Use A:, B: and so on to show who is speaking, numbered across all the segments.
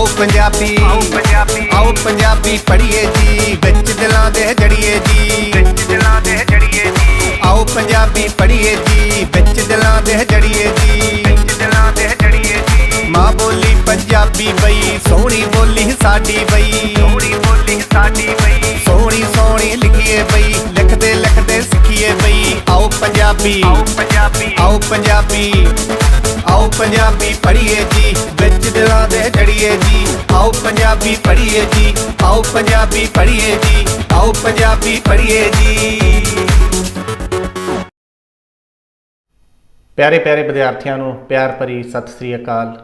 A: आओ पंजाबी पढ़िए जी, बिच दिलां दे जड़िए जी। आओ पंजाबी पढ़िए जी, बिच दिलां दे जड़िए जी। मां बोली पंजाबी बई, सोहनी बोली साडी बई। सोहनी सोहनी लिखिए बई, लिखदे लिखदे सिखिए बई। आओ पंजाबी आओ पंजाबी पढ़िए जी, बिच दिलां दे जड़िए जी। आओ पंजाबी पढ़िए जी, आओ पंजाबी पढ़िए जी, आओ पंजाबी पढ़िए जी।
B: प्यारे प्यारे विद्यार्थियों नूं प्यार भरी सत श्री अकाल।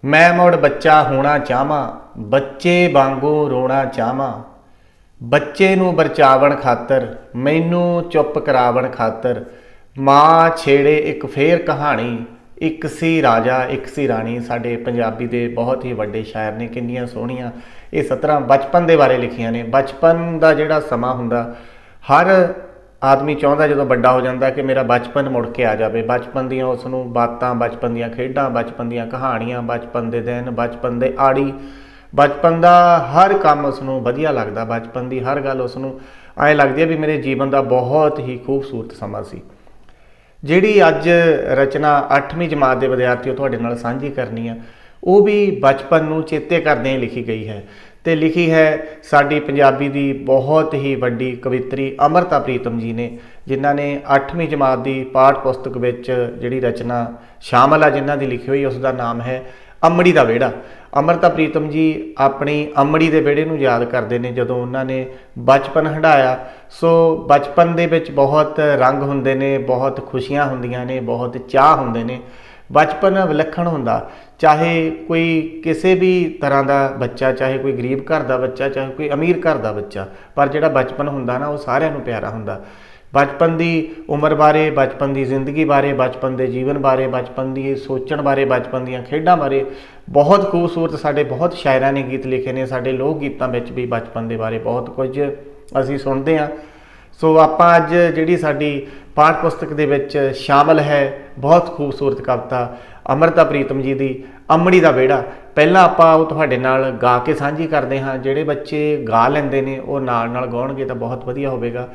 B: मैं मुड़ बच्चा होना चाहवां, बच्चे वांगू रोना चाहवां। बच्चे नूं बरचावण खातर, मैनू चुप करावण खातर। माँ छेड़े एक फेर कहानी, एक सी राजा एक सी राणी। साडे पंजाबी दे बहुत ही वड्डे शायर ने, किन्नियां सोहणियां ये 17 बचपन दे बारे लिखियां ने। बचपन दा जिहड़ा समा हुंदा, हर आदमी चाहुंदा जदों वड्डा हो जांदा कि मेरा बचपन मुड़ के आ जावे। बचपन दियां उसनूं बातां, बचपन दियां खेडां, बचपन दियां कहाणियां, बचपन दे दिन, बचपन दे आड़ी, बचपन दा हर काम उसनूं वधिया लगदा। बचपन दी हर गल उसनूं ऐ लगदी है भी मेरे जीवन दा बहुत ही खूबसूरत समा सी। जिहड़ी अज रचना 8वीं जमात के विद्यार्थियों तुहाडे नाल सांझी करनी है, वो भी बचपन नूं चेते करदे लिखी गई है। तो लिखी है साडी पंजाबी दी बहुत ही वड्डी कवित्री अमृता प्रीतम जी ने, जिन्हां ने 8वीं जमात की पाठ पुस्तक विच जिहड़ी रचना शामिल है, जिन्हां दी लिखी हुई उसका नाम है अमड़ी दा वेड़ा। अमृता प्रीतम जी अपनी अमड़ी दे वेड़े नूं याद करते हैं जदों उन्होंने बचपन हंडाया। सो बचपन दे विच बहुत रंग हुंदे ने, बहुत खुशियां हुंदियां ने, बहुत चाह हुंदे ने। बचपन विलखण हुंदा, चाहे कोई किसी भी तरह का बच्चा, चाहे कोई गरीब घर का बच्चा, चाहे कोई अमीर घर का बच्चा, पर जिहड़ा बचपन हुंदा ना, वो सारिआं नूं प्यारा हुंदा। बचपन की उम्र बारे, बचपन की जिंदगी बारे, बचपन के जीवन बारे, बचपन की सोचण बारे, बचपन दीआं खेडां बारे बहुत खूबसूरत साडे बहुत शायरां ने गीत लिखे ने। साडे लोक गीतां विच भी बचपन के बारे बहुत कुछ असीं सुणदे हां। सो आपां अज जिहड़ी साडी पाठ पुस्तक दे विच शामिल है बहुत खूबसूरत कविता अमृता प्रीतम जी की अमड़ी दा वेड़ा। पहलां आपां वो तुहाडे नाल गा के साझी करदे हां। जिहड़े बच्चे गा लैंदे ने वो नाल नाल गाउणगे तां बहुत वधिया होवेगा,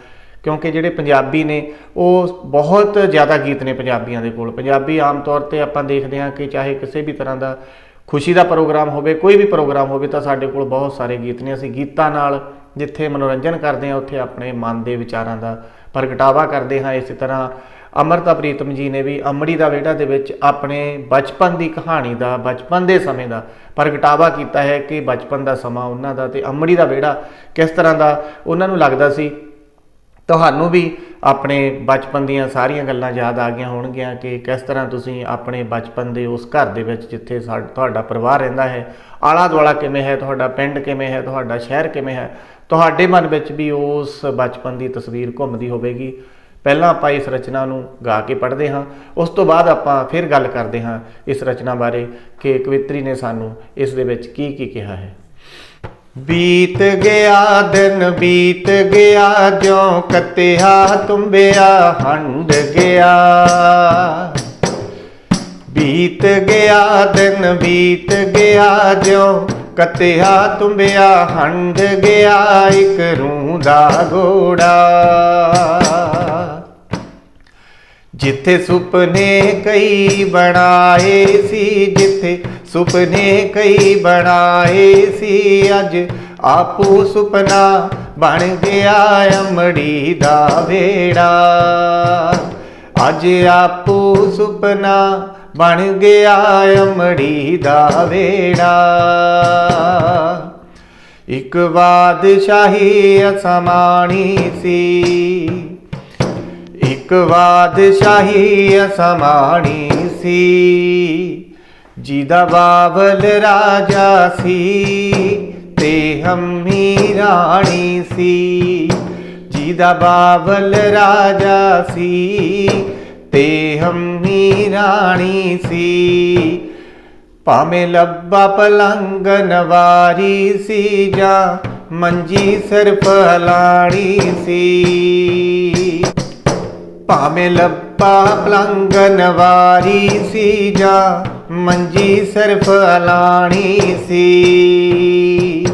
B: क्योंकि जिहड़े पंजाबी ने वो बहुत ज़्यादा गीत ने पंजाबियों के कोल। पंजाबी आम तौर पर आपां देखते हैं कि चाहे किसी भी तरह का खुशी का प्रोग्राम होवे, कोई भी प्रोग्राम होवे, तो साडे कोल बहुत सारे गीत ने। असीं गीतां नाल जिथे मनोरंजन करते हैं, उत्थे अपने मन के विचारां का प्रगटावा करते हैं। इस तरह अमृता प्रीतम जी ने भी अमड़ी दा वेड़ा दे विच अपने बचपन की कहानी का, बचपन के समय का प्रगटावा किया है कि बचपन का समा उन्हां दा ते अमड़ी दा वेड़ा किस तरह का उन्हां नूं लगदा सी। तुहानूं भी अपने बचपन दीयां सारियां गल्लां याद आ गईयां होणगीਆਂ कि किस तरह तुसीं अपने बचपन के उस घर दे विच जिथे तुहाडा परिवार रहिंदा है, आला दुआला किवें है, तुहाडा पिंड किवें है, तुहाडा शहर किवें है, तुहाडे मन विच भी उस बचपन की तस्वीर घुमदी होवेगी। पहलां आपां इस रचना नूं गा के पढ़दे हां, उस तो बाद आपां फिर गल करदे हां इस रचना बारे कि कवित्री ने सानूं इस दे विच की कहा है। बीत गया दिन बीत गया, ज्यों कतिया तुम्बिया हंड गया। बीत गया दिन बीत गया, ज्यों कतिया तुम्बिया हंड गया। एक रूह दा घोड़ा जिथे सुपने कई बनाए सी, जिथे सुपने कई बनाए सी, अज आपू सुपना बन गया अमड़ी दा वेड़ा। अज आपू सुपना बन गया अमड़ी दा वेड़ा। एक बादशाही असमानी सी, एक बादशाही असमानी सी, जिदा बाबल राजा सी ते हम्मी राणी सी। जिदा बाबल राजा सी ते हम्मी राणी सी। भावें लब्बा पलंगन वारी सी, जा मंजी सिर पलाणी सी। भावें लब्बा पलंगन वारी सी, जा ਮੰਜੀ ਸਿਰਫ ਅਲਾਣੀ ਸੀ।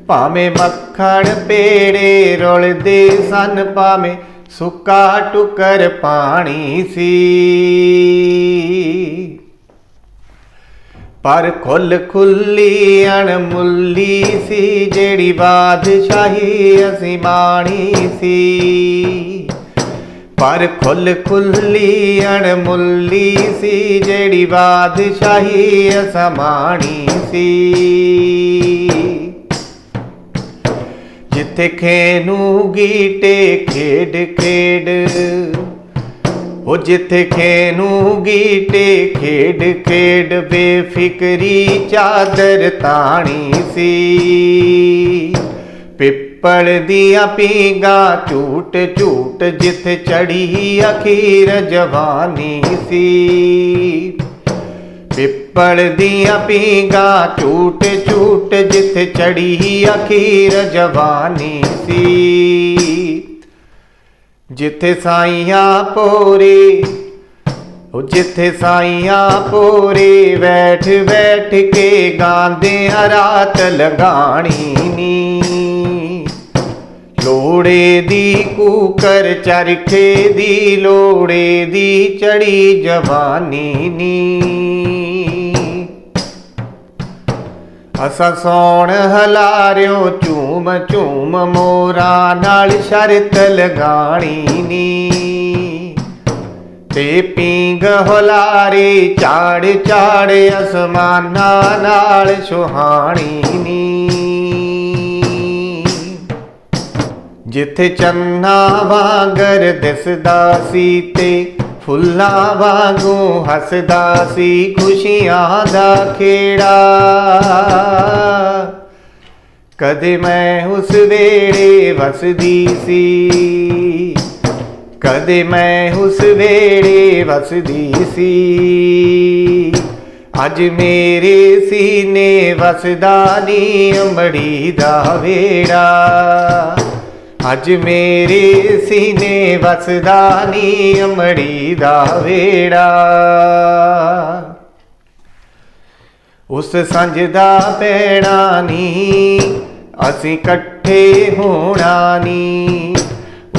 B: ਭਾਵੇਂ ਮੱਖਣ ਪੇੜੇ ਰੁਲਦੇ ਸਨ, ਭਾਵੇਂ ਸੁੱਕਾ ਟੁਕਰ ਪਾਣੀ ਸੀ। ਪਰ ਖੁੱਲ ਖੁੱਲੀ ਅਣਮੁੱਲੀ ਸੀ, ਜਿਹੜੀ ਬਾਦਸ਼ਾਹੀ ਅਸੀਂ ਮਾਣੀ ਸੀ। ਪਰ ਖੁੱਲ ਖੁੱਲੀ ਅਣਮੁੱਲੀ ਸੀ, ਜਿਹੜੀ ਬਾਦਸ਼ਾਹੀ ਅਸਾਂ ਮਾਣੀ ਸੀ। ਜਿੱਥੇ ਖੇਨੂੰ ਗੀਟੇ ਖੇਡ ਖੇਡ, ਉਹ ਜਿੱਥੇ ਖੇਨੂੰ ਗੀਟੇ ਖੇਡ ਖੇਡ, ਬੇਫਿਕਰੀ ਚਾਦਰ ਤਾਣੀ ਸੀ। ਪਿੱਪਲ ਦੀਆਂ ਪੀਂਘਾਂ ਝੂਟ ਝੂਟ, ਜਿੱਥੇ ਚੜੀ ਅਖੀਰ ਜਵਾਨੀ ਸੀ। ਪਿੱਪਲ ਦੀਆਂ ਪੀਂਘਾਂ ਝੂਟ ਝੂਟ, ਜਿੱਥੇ ਚੜੀ ਅਖੀਰ ਜਵਾਨੀ ਸੀ। ਜਿੱਥੇ ਸਾਈਆਂ ਪੋਰੇ, ਉਹ ਜਿੱਥੇ ਸਾਈਆਂ ਪੋਰੇ ਬੈਠ ਬੈਠ ਕੇ ਗਾਉਂਦਿਆਂ ਰਾਤ ਲਗਾਣੀ ਨੀ। ਲੋੜੇ ਦੀ ਕੂਕਰ ਚਰਖੇ ਦੀ, ਲੋੜੇ ਦੀ ਚੜੀ ਜਵਾਨੀ ਨੀ। ਅਸਾਂ ਸੌਣ ਹਲਾਰਿਓ ਝੂਮ ਝੂਮ, ਮੋਰਾਂ ਨਾਲ ਸ਼ਰਤ ਲਗਾਣੀ ਨੀ। ਤੇ ਪੀਂਘ ਹੁਲਾਰੇ ਝਾੜ ਝਾੜ, ਅਸਮਾਨਾਂ ਨਾਲ ਸੁਹਾਣੀ ਨੀ। ਜਿੱਥੇ ਚੰਨਾ ਵਾਂਗਰ ਦਿਸਦਾ ਸੀ, ਤੇ ਫੁੱਲਾਂ ਵਾਂਗੂ ਹੱਸਦਾ ਸੀ, ਖੁਸ਼ੀਆਂ ਦਾ ਖੇੜਾ। ਕਦੇ ਮੈਂ ਉਸ ਵੇੜੇ ਵਸਦੀ ਸੀ, ਕਦੇ ਮੈਂ ਉਸ ਵੇੜੇ ਵਸਦੀ ਸੀ। ਅੱਜ ਮੇਰੇ ਸੀਨੇ ਵਸਦਾ ਨੀ ਅੰਬੜੀ ਦਾ ਵੇੜਾ। ਅੱਜ ਮੇਰੇ ਸੀਨੇ ਵਸਦਾ ਨੀ ਅੰਬੜੀ ਦਾ ਵੇੜਾ। ਉਸ ਸੰਝ ਦਾ ਪੈਣਾ ਨੀ, ਅਸੀਂ ਇਕੱਠੇ ਹੋਣਾ ਨੀ।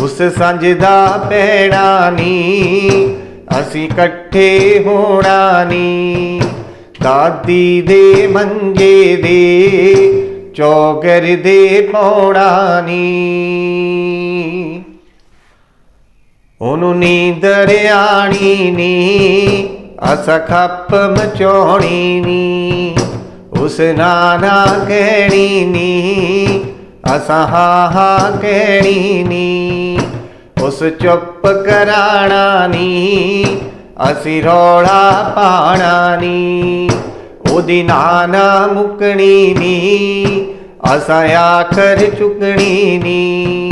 B: ਉਸ ਸੰਝ ਦਾ ਪੈਣਾ ਨੀ, ਅਸੀਂ ਇਕੱਠੇ ਹੋਣਾ ਨੀ। ਦਾਦੀ ਦੇ ਮੰਜੇ ਦੇ ਚੌਗਰ ਦੇ ਪਾਉਣਾ ਨੀ। ਉਹਨੂੰ ਨੀਂਦਰ ਆਣੀ ਨੀ, ਅਸਾਂ ਖੱਪ ਮਚਾਉਣੀ ਨੀ। ਉਸ ਨਾਨਾ ਕਹਿਣੀ ਨੀ, ਅਸਾਂ ਹਾਂ ਹਾਂ ਕਹਿਣੀ ਨੀ। ਉਸ ਚੁੱਪ ਕਰਾਣਾ ਨੀ, ਅਸੀਂ ਰੌਲਾ ਪਾਣਾ ਨੀ। ਉਹਦੀ ਨਾਨਾ ਮੁੱਕਣੀ ਨੀ, ਅਸਾਂ ਆਖਰ ਚੁੱਕਣੀ ਨੀ।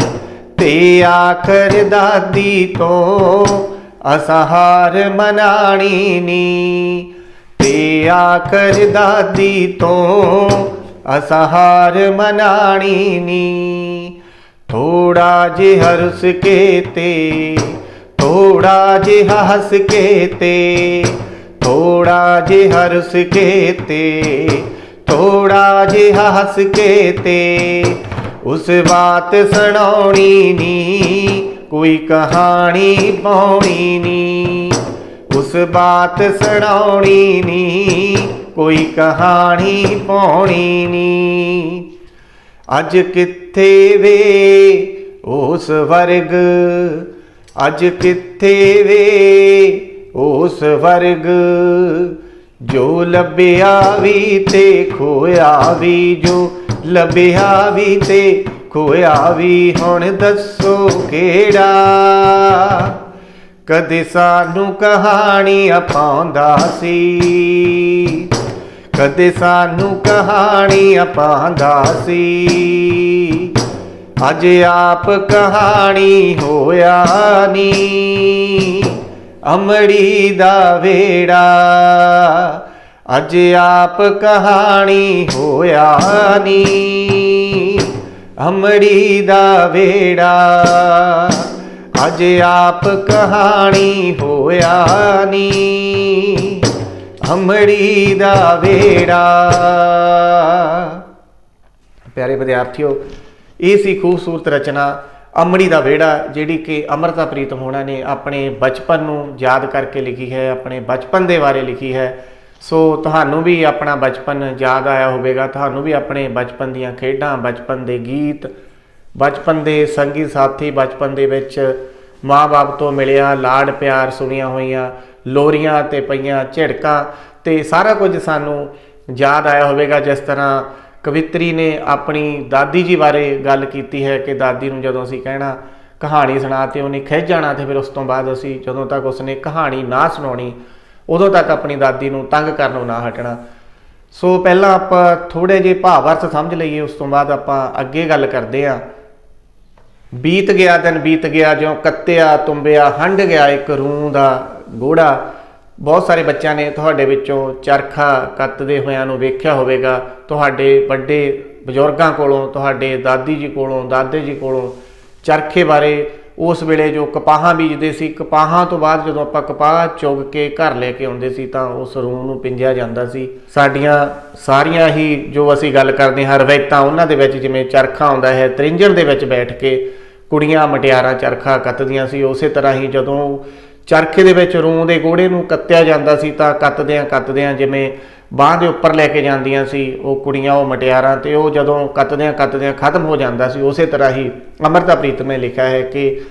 B: ਤੇ ਆਖਰ ਦਾਦੀ ਤੋਂ ਅਸਾਂ ਹਾਰ ਮਨਾਣੀ ਨੀ। ਤੇ ਆਖਰ ਦਾਦੀ ਤੋਂ ਅਸਾਂ ਹਾਰ ਮਨਾਣੀ ਨੀ। ਥੋੜਾ ਜਿਹਾ ਰੁੱਸ ਕੇ ਤੇ ਥੋੜਾ ਜਿਹਾ ਹੱਸ ਕੇ ਤੇ, ਥੋੜਾ ਜਿਹਾ ਰੁੱਸ ਕੇ ਤੇ ਥੋੜਾ ਜਿਹਾ ਹੱਸ ਕੇ ਤੇ। ਉਸ ਬਾਤ ਸੁਣਾਉਣੀ ਨੀ, ਕੋਈ ਕਹਾਣੀ ਪਾਉਣੀ ਨੀ। ਉਸ ਬਾਤ ਸੁਣਾਉਣੀ ਨੀ, ਕੋਈ ਕਹਾਣੀ ਪਾਉਣੀ ਨੀ। ਅੱਜ ਕਿੱਥੇ ਵੇ ਉਸ ਵਰਗ, ਅੱਜ ਕਿੱਥੇ ਵੇ ਉਸ ਵਰਗ। ਜੋ ਲੱਭਿਆ ਵੀ ਤੇ ਖੋਇਆ ਵੀ, ਜੋ ਲੱਭਿਆ ਵੀ ਤੇ ਖੋਇਆ ਵੀ। ਹੁਣ ਦੱਸੋ ਕਿਹੜਾ। ਕਦੇ ਸਾਨੂੰ ਕਹਾਣੀਆਂ ਪਾਉਂਦਾ ਸੀ, ਕਦੇ ਸਾਨੂੰ ਕਹਾਣੀਆਂ ਪਾਉਂਦਾ ਸੀ। ਅੱਜ ਆਪ ਕਹਾਣੀ ਹੋਇਆ ਨੀ, ਅੰਮੜੀ ਦਾ ਵੇੜਾ। ਅੱਜ ਆਪ ਕਹਾਣੀ ਹੋਇਆ ਨੀ, ਅੰਮੜੀ ਦਾ ਵੇੜਾ। ਅੱਜ ਆਪ ਕਹਾਣੀ ਹੋਇਆ ਨੀ, ਅਮੜੀ ਦਾ ਵੇੜਾ। ਪਿਆਰੇ ਵਿਦਿਆਰਥੀਓ, ਇਹ ਸੀ ਖੂਬਸੂਰਤ ਰਚਨਾ ਅਮੜੀ ਦਾ ਵਿਹੜਾ, ਜਿਹੜੀ ਕਿ ਅੰਮ੍ਰਿਤਾ ਪ੍ਰੀਤਮ ਹੋਣਾ ਨੇ ਆਪਣੇ ਬਚਪਨ ਨੂੰ ਯਾਦ ਕਰਕੇ ਲਿਖੀ ਹੈ, ਆਪਣੇ ਬਚਪਨ ਦੇ ਬਾਰੇ ਲਿਖੀ ਹੈ। ਸੋ ਤੁਹਾਨੂੰ ਵੀ ਆਪਣਾ ਬਚਪਨ ਯਾਦ ਆਇਆ ਹੋਵੇਗਾ, ਤੁਹਾਨੂੰ ਵੀ ਆਪਣੇ ਬਚਪਨ ਦੀਆਂ ਖੇਡਾਂ, ਬਚਪਨ ਦੇ ਗੀਤ, ਬਚਪਨ ਦੇ ਸੰਗੀ ਸਾਥੀ, ਬਚਪਨ ਦੇ ਵਿੱਚ ਮਾਂ-ਬਾਪ ਤੋਂ ਮਿਲਿਆ ਲਾਡ ਪਿਆਰ, ਸੁਣੀਆਂ ਹੋਈਆਂ ਲੋਰੀਆਂ ਤੇ ਪਈਆਂ ਝਿੜਕਾਂ ਤੇ ਸਾਰਾ ਕੁਝ ਸਾਨੂੰ ਯਾਦ ਆਇਆ ਹੋਵੇਗਾ। ਜਿਸ ਤਰ੍ਹਾਂ ਕਵਿੱਤਰੀ ਨੇ ਆਪਣੀ ਦਾਦੀ ਜੀ ਬਾਰੇ ਗੱਲ ਕੀਤੀ ਹੈ ਕਿ ਦਾਦੀ ਨੂੰ ਜਦੋਂ ਅਸੀਂ ਕਹਿਣਾ ਕਹਾਣੀ ਸੁਣਾ ਤੇ ਉਹਨੇ ਖਿੱਚ ਜਾਣਾ, ਤੇ ਫਿਰ ਉਸ ਤੋਂ ਬਾਅਦ ਅਸੀਂ ਜਦੋਂ ਤੱਕ ਉਸਨੇ ਕਹਾਣੀ ਨਾ ਸੁਣਾਉਣੀ ਉਦੋਂ ਤੱਕ ਆਪਣੀ ਦਾਦੀ ਨੂੰ ਤੰਗ ਕਰਨੋਂ ਨਾ ਹਟਣਾ। ਸੋ ਪਹਿਲਾਂ ਆਪਾਂ ਥੋੜ੍ਹੇ ਜਿਹੇ ਭਾਵ ਅਰਥ ਸਮਝ ਲਈਏ, ਉਸ ਤੋਂ ਬਾਅਦ ਆਪਾਂ ਅੱਗੇ ਗੱਲ ਕਰਦੇ ਹਾਂ। ਬੀਤ ਗਿਆ ਦਿਨ ਬੀਤ ਗਿਆ, ਜਿਉਂ ਕੱਤਿਆ ਤੁੰਬਿਆ ਹੰਢ ਗਿਆ ਇੱਕ ਰੂੰ ਦਾ ਗੋੜਾ। ਬਹੁਤ ਸਾਰੇ ਬੱਚਿਆਂ ਨੇ ਤੁਹਾਡੇ ਵਿੱਚੋਂ ਚਰਖਾ ਕੱਤਦੇ ਹੋਇਆਂ ਨੂੰ ਵੇਖਿਆ ਹੋਵੇਗਾ। ਤੁਹਾਡੇ ਵੱਡੇ ਬਜ਼ੁਰਗਾਂ ਕੋਲੋਂ, ਤੁਹਾਡੇ ਦਾਦੀ ਜੀ ਕੋਲੋਂ, ਦਾਦੇ ਜੀ ਕੋਲੋਂ ਚਰਖੇ ਬਾਰੇ, ਉਸ ਵੇਲੇ ਜੋ ਕਪਾਹਾਂ ਬੀਜਦੇ ਸੀ, ਕਪਾਹਾਂ ਤੋਂ ਬਾਅਦ ਜਦੋਂ ਆਪਾਂ ਕਪਾਹ ਚੁਗ ਕੇ ਘਰ ਲੈ ਕੇ ਆਉਂਦੇ ਸੀ ਤਾਂ ਉਸ ਰੂੰ ਨੂੰ ਪਿੰਜਿਆ ਜਾਂਦਾ ਸੀ। ਸਾਡੀਆਂ ਸਾਰੀਆਂ ਹੀ ਜੋ ਅਸੀਂ ਗੱਲ ਕਰਦੇ ਹਾਂ ਰਵਾਇਤਾਂ, ਉਹਨਾਂ ਦੇ ਵਿੱਚ ਜਿਵੇਂ ਚਰਖਾ ਆਉਂਦਾ ਹੈ, ਤ੍ਰਿੰਝਣ ਦੇ ਵਿੱਚ ਬੈਠ ਕੇ ਕੁੜੀਆਂ ਮੁਟਿਆਰਾਂ ਚਰਖਾ ਕੱਤਦੀਆਂ ਸੀ। ਉਸੇ ਤਰ੍ਹਾਂ ਹੀ ਜਦੋਂ ਚਰਖੇ ਦੇ ਵਿੱਚ ਰੂੰ ਦੇ ਗੋੜੇ ਨੂੰ ਕੱਤਿਆ ਜਾਂਦਾ ਸੀ ਤਾਂ ਕੱਤਦਿਆਂ ਜਿਵੇਂ ਬਾਂਹ ਦੇ ਉੱਪਰ ਲੈ ਕੇ ਜਾਂਦੀਆਂ ਸੀ ਉਹ ਕੁੜੀਆਂ, ਉਹ ਮੁਟਿਆਰਾਂ, ਤੇ ਉਹ ਜਦੋਂ ਕੱਤਦਿਆਂ ਖਤਮ ਹੋ ਜਾਂਦਾ ਸੀ। ਉਸੇ ਤਰ੍ਹਾਂ ਹੀ ਅੰਮ੍ਰਿਤਾ ਪ੍ਰੀਤਮ ਨੇ ਲਿਖਿਆ ਹੈ ਕਿ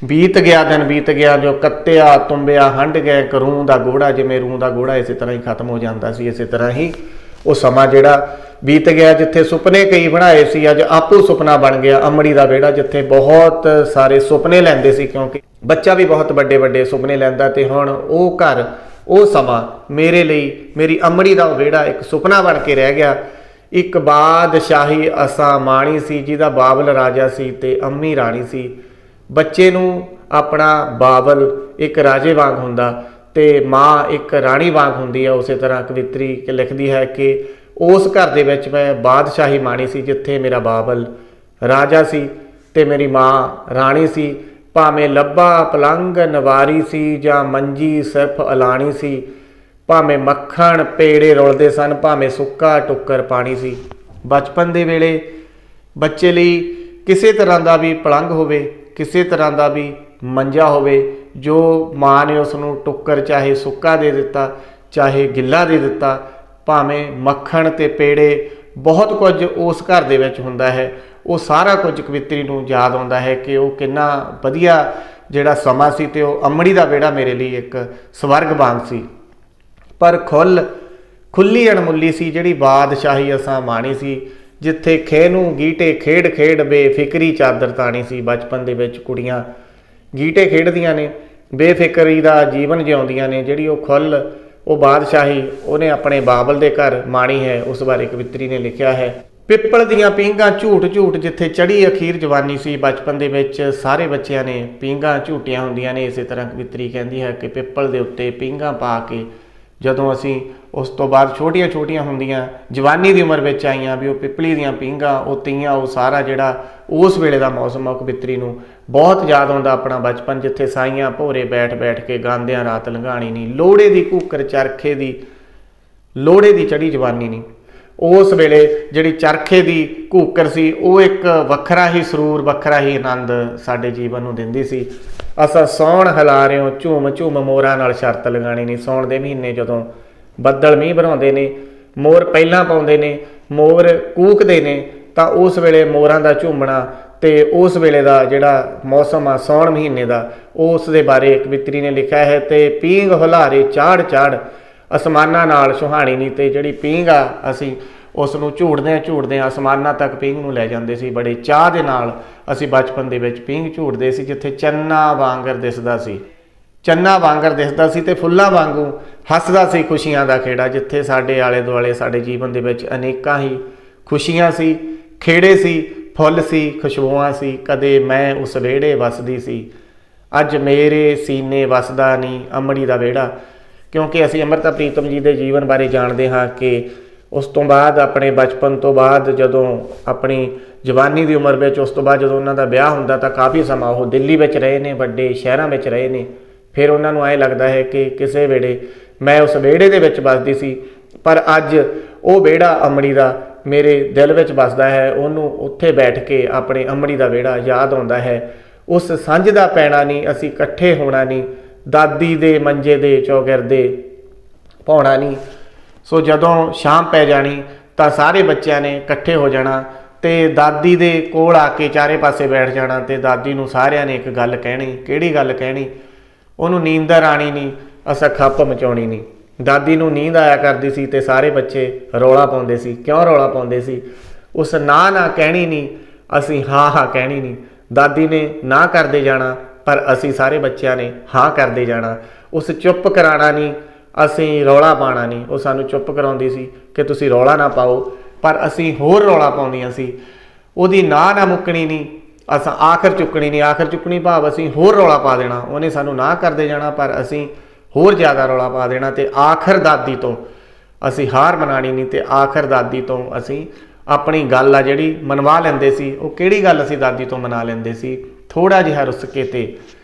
B: ਬੀਤ ਗਿਆ ਦਿਨ ਬੀਤ ਗਿਆ, ਜੋ ਕੱਤਿਆ ਤੁੰਬਿਆ ਹੰਢ ਗਿਆ ਇੱਕ ਰੂੰ ਦਾ ਗੋੜਾ। ਜਿਵੇਂ ਰੂੰ ਦਾ ਗੋੜਾ ਇਸੇ ਤਰ੍ਹਾਂ ਹੀ ਖਤਮ ਹੋ ਜਾਂਦਾ ਸੀ, ਇਸੇ ਤਰ੍ਹਾਂ ਹੀ ਉਹ ਸਮਾਂ ਜਿਹੜਾ ਬੀਤ ਗਿਆ, ਜਿੱਥੇ ਸੁਪਨੇ ਕਈ ਬਣਾਏ ਸੀ ਅੱਜ ਆਪੂ ਸੁਪਨਾ ਬਣ ਗਿਆ ਅਮੜੀ ਦਾ ਵਿਹੜਾ। ਜਿੱਥੇ ਬਹੁਤ ਸਾਰੇ ਸੁਪਨੇ ਲੈਂਦੇ ਸੀ, ਕਿਉਂਕਿ ਬੱਚਾ ਵੀ ਬਹੁਤ ਵੱਡੇ ਵੱਡੇ ਸੁਪਨੇ ਲੈਂਦਾ, ਤੇ ਹੁਣ ਉਹ ਘਰ, ਉਹ ਸਮਾਂ ਮੇਰੇ ਲਈ, ਮੇਰੀ ਅਮੜੀ ਦਾ ਵਿਹੜਾ ਇੱਕ ਸੁਪਨਾ ਬਣ ਕੇ ਰਹਿ ਗਿਆ। ਇੱਕ ਬਾਦਸ਼ਾਹੀ ਅਸਾਂ ਮਾਣੀ ਸੀ, ਜਿਹਦਾ ਬਾਬਲ ਰਾਜਾ ਸੀ ਤੇ ਅੰਮੀ ਰਾਣੀ ਸੀ। ਬੱਚੇ ਨੂੰ ਆਪਣਾ ਬਾਬਲ ਇੱਕ ਰਾਜੇ ਵਾਂਗ ਹੁੰਦਾ ਤੇ ਮਾਂ ਇੱਕ ਰਾਣੀ ਵਾਂਗ ਹੁੰਦੀ ਹੈ। ਉਸੇ ਤਰ੍ਹਾਂ ਕਵਿੱਤਰੀ ਲਿਖਦੀ ਹੈ ਕਿ ਉਸ ਘਰ ਦੇ ਵਿੱਚ ਮੈਂ ਬਾਦਸ਼ਾਹੀ ਮਾਣੀ ਸੀ, ਜਿੱਥੇ ਮੇਰਾ ਬਾਬਲ ਰਾਜਾ ਸੀ ਤੇ ਮੇਰੀ ਮਾਂ ਰਾਣੀ ਸੀ। ਭਾਵੇਂ ਲੱਭਾ ਪਲੰਗ ਨਵਾਰੀ ਸੀ ਜਾਂ ਮੰਜੀ ਸਿਰਫ ਅਲਾਣੀ ਸੀ, ਭਾਵੇਂ ਮੱਖਣ ਪੇੜੇ ਰੁਲਦੇ ਸਨ, ਭਾਵੇਂ ਸੁੱਕਾ ਟੁੱਕਰ ਪਾਣੀ ਸੀ। ਬਚਪਨ ਦੇ ਵੇਲੇ ਬੱਚੇ ਲਈ ਕਿਸੇ ਤਰ੍ਹਾਂ ਦਾ ਵੀ ਪਲੰਗ ਹੋਵੇ, ਕਿਸੇ ਤਰ੍ਹਾਂ ਦਾ ਵੀ ਮੰਜਾ ਹੋਵੇ, ਜੋ ਮਾਂ ਨੇ ਉਸ ਨੂੰ ਟੁੱਕਰ ਚਾਹੇ ਸੁੱਕਾ ਦੇ ਦਿੱਤਾ ਚਾਹੇ ਗਿੱਲਾ ਦੇ ਦਿੱਤਾ, ਭਾਵੇਂ ਮੱਖਣ ਤੇ ਪੇੜੇ, ਬਹੁਤ ਕੁਝ ਉਸ ਘਰ ਦੇ ਵਿੱਚ ਹੁੰਦਾ ਹੈ। ਉਹ ਸਾਰਾ ਕੁਝ ਕਵਿੱਤਰੀ ਨੂੰ ਯਾਦ ਆਉਂਦਾ ਹੈ ਕਿ ਉਹ ਕਿੰਨਾ ਵਧੀਆ ਜਿਹੜਾ ਸਮਾਂ ਸੀ, ਤੇ ਉਹ ਅਮੜੀ ਦਾ ਵਿਹੜਾ ਮੇਰੇ ਲਈ ਇੱਕ ਸਵਰਗ ਵਾਂਗ ਸੀ। ਪਰ ਖੁੱਲੀ ਅਣਮੁੱਲੀ ਸੀ ਜਿਹੜੀ ਬਾਦਸ਼ਾਹੀ ਅਸਾਂ ਮਾਣੀ ਸੀ, ਜਿੱਥੇ ਖੇ ਨੂੰ ਗੀਟੇ ਖੇਡ ਖੇਡ ਬੇਫਿਕਰੀ ਚਾਦਰ ਤਾਣੀ ਸੀ। ਬਚਪਨ ਦੇ ਵਿੱਚ ਕੁੜੀਆਂ ਗੀਟੇ ਖੇਡਦੀਆਂ ਨੇ, ਬੇਫਿਕਰੀ ਦਾ ਜੀਵਨ ਜਿਉਂਦੀਆਂ ਨੇ। ਜਿਹੜੀ ਉਹ ਬਾਦਸ਼ਾਹੀ ਉਹਨੇ ਆਪਣੇ ਬਾਬਲ ਦੇ ਘਰ ਮਾਣੀ ਹੈ, ਉਸ ਬਾਰੇ ਕਵਿੱਤਰੀ ਨੇ ਲਿਖਿਆ ਹੈ। ਪਿੱਪਲ ਦੀਆਂ ਪੀਂਘਾਂ ਝੂਟ ਝੂਟ ਜਿੱਥੇ ਚੜ੍ਹੀ ਅਖੀਰ ਜਵਾਨੀ ਸੀ। ਬਚਪਨ ਦੇ ਵਿੱਚ ਸਾਰੇ ਬੱਚਿਆਂ ਨੇ ਪੀਂਘਾਂ ਝੂਟੀਆਂ ਹੁੰਦੀਆਂ ਨੇ। ਇਸੇ ਤਰ੍ਹਾਂ ਕਵਿੱਤਰੀ ਕਹਿੰਦੀ ਹੈ ਕਿ ਪਿੱਪਲ ਦੇ ਉੱਤੇ ਪੀਂਘਾਂ ਪਾ ਕੇ ਜਦੋਂ ਅਸੀਂ ਉਸ ਤੋਂ ਬਾਅਦ ਛੋਟੀਆਂ ਛੋਟੀਆਂ ਹੁੰਦੀਆਂ ਜਵਾਨੀ ਦੀ ਉਮਰ ਵਿੱਚ ਆਈਆਂ, ਵੀ ਉਹ ਪਿੱਪਲੀ ਦੀਆਂ ਪੀਂਘਾਂ, ਉਹ ਤੀਆਂ, ਉਹ ਸਾਰਾ ਜਿਹੜਾ ਉਸ ਵੇਲੇ ਦਾ ਮੌਸਮ, ਉਹ ਕਵਿੱਤਰੀ ਨੂੰ ਬਹੁਤ ਯਾਦ ਆਉਂਦਾ ਆਪਣਾ ਬਚਪਨ, ਜਿੱਥੇ ਸਾਈਆਂ ਭੋਰੇ ਬੈਠ ਬੈਠ ਕੇ ਗਾਉਂਦਿਆਂ ਰਾਤ ਲੰਘਾਣੀ ਨਹੀਂ, ਲੋਹੜੇ ਦੀ ਘੂਕਰ ਚਰਖੇ ਦੀ, ਲੋਹੜੇ ਦੀ ਚੜ੍ਹੀ ਜਵਾਨੀ ਨਹੀਂ। ਉਸ ਵੇਲੇ ਜਿਹੜੀ ਚਰਖੇ ਦੀ ਘੂਕਰ ਸੀ ਉਹ ਇੱਕ ਵੱਖਰਾ ਹੀ ਸਰੂਰ, ਵੱਖਰਾ ਹੀ ਆਨੰਦ ਸਾਡੇ ਜੀਵਨ ਨੂੰ ਦਿੰਦੀ ਸੀ। ਅਸਾਂ ਸੌਣ ਹਿਲਾ ਰਹੇ ਹੋ ਝੂਮ ਝੂਮ ਮੋਰਾਂ ਨਾਲ ਸ਼ਰਤ ਲਗਾਣੀ ਨਹੀਂ। ਸੌਣ ਦੇ ਮਹੀਨੇ ਜਦੋਂ ਬੱਦਲ ਮੀਂਹ ਬਣਾਉਂਦੇ ਨੇ, ਮੋਰ ਪਹਿਲਾਂ ਪਾਉਂਦੇ ਨੇ, ਮੋਰ ਕੂਕਦੇ ਨੇ, ਤਾਂ ਉਸ ਵੇਲੇ ਮੋਰਾਂ ਦਾ ਝੂਮਣਾ ਤੇ ਉਸ ਵੇਲੇ ਦਾ ਜਿਹੜਾ ਮੌਸਮ ਆ ਸੌਣ ਮਹੀਨੇ ਦਾ, ਉਸ ਦੇ ਬਾਰੇ ਕਵਿੱਤਰੀ ਨੇ ਲਿਖਿਆ ਹੈ। ਤੇ ਪੀਂਘ ਹੁਲਾਰੇ ਚਾੜ ਚਾੜ ਅਸਮਾਨਾਂ ਨਾਲ ਸੁਹਾਣੀ ਨਹੀਂ, ਤੇ ਜਿਹੜੀ ਪੀਂਘ ਆ ਅਸੀਂ ਉਸ ਨੂੰ ਝੂੜਦੇ ਅਸਮਾਨਾਂ ਤੱਕ ਪੀਂਘ ਨੂੰ ਲੈ ਜਾਂਦੇ ਸੀ। ਬੜੇ ਚਾਹ ਦੇ ਨਾਲ ਅਸੀਂ ਬਚਪਨ ਦੇ ਵਿੱਚ ਪੀਂਘ ਝੂੜਦੇ ਸੀ, ਜਿੱਥੇ ਚੰਨਾ ਵਾਂਗਰ ਦਿਸਦਾ ਸੀ, ਚੰਨਾ ਵਾਂਗਰ ਦਿਸਦਾ ਸੀ ਤੇ ਫੁੱਲਾਂ ਵਾਂਗੂ ਹੱਸਦਾ ਸੀ ਖੁਸ਼ੀਆਂ ਦਾ ਖੇੜਾ। ਜਿੱਥੇ ਸਾਡੇ ਆਲੇ ਦੁਆਲੇ ਸਾਡੇ ਜੀਵਨ ਦੇ ਵਿੱਚ ਅਨੇਕਾਂ ਹੀ ਖੁਸ਼ੀਆਂ ਸੀ, ਖੇੜੇ ਸੀ, ਫੁੱਲ ਸੀ, ਖੁਸ਼ਬੂਆਂ ਸੀ। ਕਦੇ ਮੈਂ ਉਸ ਵਿਹੜੇ ਵਸਦੀ ਸੀ, ਅੱਜ ਮੇਰੇ ਸੀਨੇ ਵਸਦਾ ਨਹੀਂ ਅਮੜੀ ਦਾ ਵਿਹੜਾ। ਕਿਉਂਕਿ ਅਸੀਂ ਅੰਮ੍ਰਿਤਾ ਪ੍ਰੀਤਮ ਜੀ ਦੇ ਜੀਵਨ ਬਾਰੇ ਜਾਣਦੇ ਹਾਂ ਕਿ ਉਸ ਤੋਂ ਬਾਅਦ ਆਪਣੇ ਬਚਪਨ ਤੋਂ ਬਾਅਦ ਜਦੋਂ ਆਪਣੀ ਜਵਾਨੀ ਦੀ ਉਮਰ ਵਿੱਚ, ਉਸ ਤੋਂ ਬਾਅਦ ਜਦੋਂ ਉਹਨਾਂ ਦਾ ਵਿਆਹ ਹੁੰਦਾ ਤਾਂ ਕਾਫੀ ਸਮਾਂ ਉਹ ਦਿੱਲੀ ਵਿੱਚ ਰਹੇ ਨੇ, ਵੱਡੇ ਸ਼ਹਿਰਾਂ ਵਿੱਚ ਰਹੇ ਨੇ। ਫਿਰ ਉਹਨਾਂ ਨੂੰ ਐਂ ਲੱਗਦਾ ਹੈ ਕਿ ਕਿਸੇ ਵੇਲੇ मैं उस ਵਿਹੜੇ ਦੇ ਵਿੱਚ ਵੱਸਦੀ ਸੀ। पर अज ਉਹ ਵਿਹੜਾ अमड़ी ਦਾ मेरे दिल ਵਿੱਚ ਵੱਸਦਾ है। ਉਹਨੂੰ ਉੱਥੇ बैठ के अपने अमड़ी ਦਾ ਵਿਹੜਾ याद आउंदा है। उस संझ ਦਾ ਪੈਣਾ नहीं, असीं इकट्ठे होना नहीं, दादी दे मंजे दे चौगिरदे पाउणा नहीं। सो जदों शाम पै जानी ਤਾਂ ਸਾਰੇ ਬੱਚਿਆਂ ਨੇ ਇਕੱਠੇ ਹੋ ਜਾਣਾ ਤੇ ਦਾਦੀ ਦੇ ਕੋਲ ਆ ਕੇ ਚਾਰੇ ਪਾਸੇ ਬੈਠ ਜਾਣਾ ਤੇ ਦਾਦੀ ਨੂੰ ਸਾਰਿਆਂ ਨੇ ਇੱਕ ਗੱਲ ਕਹਿਣੀ। ਕਿਹੜੀ ਗੱਲ ਕਹਿਣੀ? ਉਹਨੂੰ ਨੀਂਦਰ ਆਣੀ ਨਹੀਂ, ਅਸਾਂ ਖੱਪ ਮਚਾਉਣੀ ਨਹੀਂ। ਦਾਦੀ ਨੂੰ ਨੀਂਦ ਆਇਆ ਕਰਦੀ ਸੀ ਤੇ ਸਾਰੇ ਬੱਚੇ ਰੌਲਾ ਪਾਉਂਦੇ ਸੀ। ਕਿਉਂ ਰੌਲਾ ਪਾਉਂਦੇ ਸੀ? ਉਸ ਨਾ ਕਹਿਣੀ ਨਹੀਂ, ਅਸੀਂ ਹਾਂ ਕਹਿਣੀ ਨਹੀਂ। ਦਾਦੀ ਨੇ ਨਾ ਕਰਦੇ ਜਾਣਾ ਪਰ ਅਸੀਂ ਸਾਰੇ ਬੱਚਿਆਂ ਨੇ ਹਾਂ ਕਰਦੇ ਜਾਣਾ। ਉਸ ਚੁੱਪ ਕਰਾਉਣਾ ਨਹੀਂ, ਅਸੀਂ ਰੌਲਾ ਪਾਉਣਾ ਨਹੀਂ। ਉਹ ਸਾਨੂੰ ਚੁੱਪ ਕਰਾਉਂਦੀ ਸੀ ਕਿ ਤੁਸੀਂ ਰੌਲਾ ਨਾ ਪਾਓ, ਪਰ ਅਸੀਂ ਹੋਰ ਰੌਲਾ ਪਾਉਂਦੀਆਂ ਸੀ। ਉਹਦੀ ਨਾ ਮੁੱਕਣੀ ਨਹੀਂ, ਅਸਾਂ ਆਖਰ ਚੁੱਕਣੀ ਨਹੀਂ। ਆਖਰ ਚੁੱਕਣੀ ਭਾਵ ਅਸੀਂ ਹੋਰ ਰੌਲਾ ਪਾ ਦੇਣਾ। ਉਹਨੇ ਸਾਨੂੰ ਨਾ ਕਰਦੇ ਜਾਣਾ ਪਰ ਅਸੀਂ ਹੋਰ ਜ਼ਿਆਦਾ ਰੌਲਾ ਪਾ ਦੇਣਾ ਤੇ ਆਖਰ ਦਾਦੀ ਤੋਂ ਅਸੀਂ ਹਾਰ ਮਨਾਣੀ ਨਹੀਂ ਤੇ ਆਖਰ ਦਾਦੀ ਤੋਂ ਅਸੀਂ ਆਪਣੀ ਗੱਲ ਆ ਜਿਹੜੀ ਮਨਵਾ ਲੈਂਦੇ ਸੀ। ਉਹ ਕਿਹੜੀ ਗੱਲ ਅਸੀਂ ਦਾਦੀ ਤੋਂ ਮਨਾ ਲੈਂਦੇ ਸੀ? ਥੋੜ੍ਹਾ ਜਿਹਾ ਰੁੱਸ ਕੇ ਤੇ